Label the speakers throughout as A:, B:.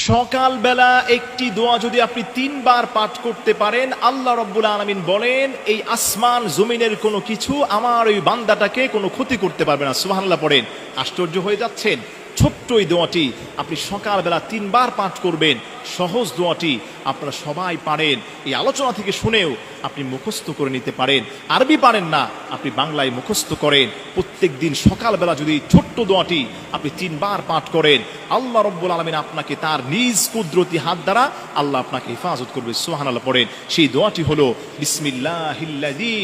A: সকালবেলা একটি দোয়া যদি আপনি 3 বার পাঠ করতে পারেন, আল্লাহ রাব্বুল আলামিন বলেন এই আসমান জমিনের কোনো কিছু আমার ওই বান্দাটাকে কোনো ক্ষতি করতে পারবে না। সুবহানাল্লাহ পড়েন। আশ্চর্য হয়ে যাচ্ছেন, ছোট্ট এই দোয়াটি আপনি সকালবেলা 3 বার পাঠ করবেন। সহজ দোয়াটি আপনারা সবাই পারেন, এই আলোচনা থেকে শুনেও আপনি মুখস্থ করে নিতে পারেন। আরবি পারেন না, আপনি বাংলায় মুখস্থ করেন। প্রত্যেক দিন সকালবেলা যদি ছোট্ট দোয়াটি আপনি 3 বার পাঠ করেন, আল্লাহ রাব্বুল আলামিন আপনাকে তার নিজ কুদরতি হাত দ্বারা আল্লাহ আপনাকে হেফাজত করবে। সুবহানাল্লাহ পড়েন। সেই দোয়াটি হলো বিসমিল্লাহিল্লাযী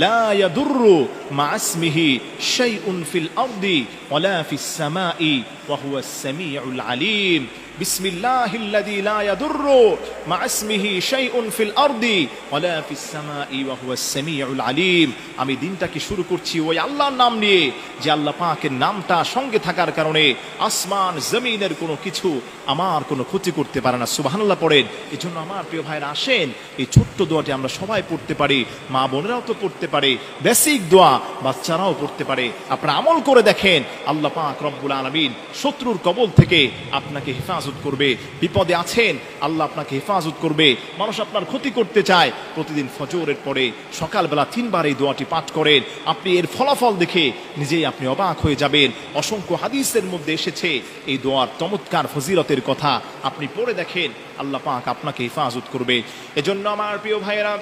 A: লা ইয়াদুররু মা ইসমিহি শাইউন ফিল আরদি ওয়ালা ফিস সামাই ওয়া হুয়াস সামিউল আলিম। বিসমিল্লাহিল্লাযী লা ইয়াদুররু মা ইসমিহি শাইউন ফিল আরদি ওয়ালা ফিস সামাই ওয়া হুয়াস সামিউল আলিম। আমি দিনটাকে শুরু করছি ওই আল্লাহর নাম নিয়ে, যে আল্লাহ পাকের নামটা সঙ্গে থাকার কারণে আসমান জমিনের কোনো কিছু আমার কোনো ক্ষতি করতে পারে না। সুবহানাল্লাহ পড়েন। এজন্য আমার প্রিয় ভাইরা আসেন, এই ছোট্ট দোয়াটি আমরা সবাই পড়তে পারি, মা বোনেরাও তো পড়তে পারে, বেসিক দোয়া বাচ্চারাও পড়তে পারে। আপনারা আমল করে দেখেন, আল্লাহ পাক রব্বুল আলামিন শত্রুর কবল থেকে আপনাকে হেফাজত করবে। বিপদে আছেন, আল্লাহ আপনাকে হেফাজত করবে। মানুষ আপনার ক্ষতি করতে চায়, প্রতিদিন ফজরের পরে সকালবেলা 3 বার এই দোয়াটি পাঠ করেন। আপনি এর ফলাফল দেখে নিজেই আপনি অবাক হয়ে যাবেন। অসংখ্য হাদিসের মধ্যে এসেছে এই দোয়ার চমৎকার ফজিলতের কথা। আপনি পড়ে দেখেন, আল্লাহ পাক আপনাকে হেফাজত করবে। এজন্য আমার প্রিয় ভাইয়েরা,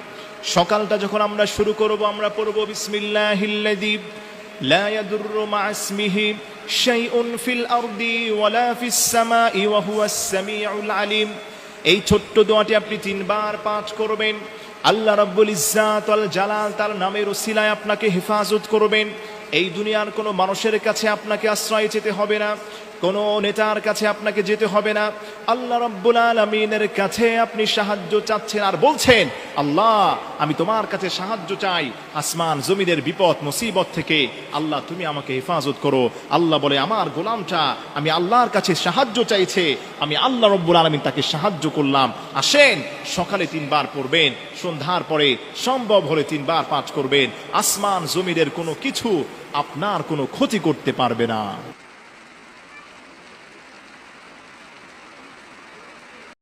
A: সকালটা যখন আমরা শুরু করব, আমরা পড়ব বিসমিল্লাহিল্লাযী লা ইয়াদুররু মা ইসমিহি শাইউন ফিল আরদি ওয়ালা ফিস সামাই ওয়া হুয়াস সামিউল আলিম। এই ছোট্ট দোয়াটি আপনি 3 বার পাঠ করবেন। আল্লাহ রাব্বুল ইজ্জাত ওয়াল জালাল তার নামের ওসিলায় আপনাকে হেফাজত করবেন। এই দুনিয়ার কোনো মানুষের কাছে আপনাকে আশ্রয় যেতে হবে না, কোনো নেতার কাছে আপনাকে যেতে হবে না। আল্লাহ রাব্বুল আলামিনের কাছে আপনি সাহায্য চাচ্ছেন আর বলছেন, আল্লাহ আমি তোমার কাছে সাহায্য চাই আসমান জমিনের বিপদ মুসিবত থেকে। আল্লাহ তুমি আমাকে হেফাজত করো। আল্লাহ বলে, আমার গোলামটা আমি আল্লাহর কাছে সাহায্য চাইছে, আমি আল্লাহ রাব্বুল আলামিন তাকে সাহায্য করলাম। আসেন, সকালে 3 বার পড়বেন, সন্ধ্যার পরে সম্ভব হলে 3 বার পাঠ করবেন। আসমান জমিনের কোনো কিছু আপনার কোনো ক্ষতি করতে পারবে না।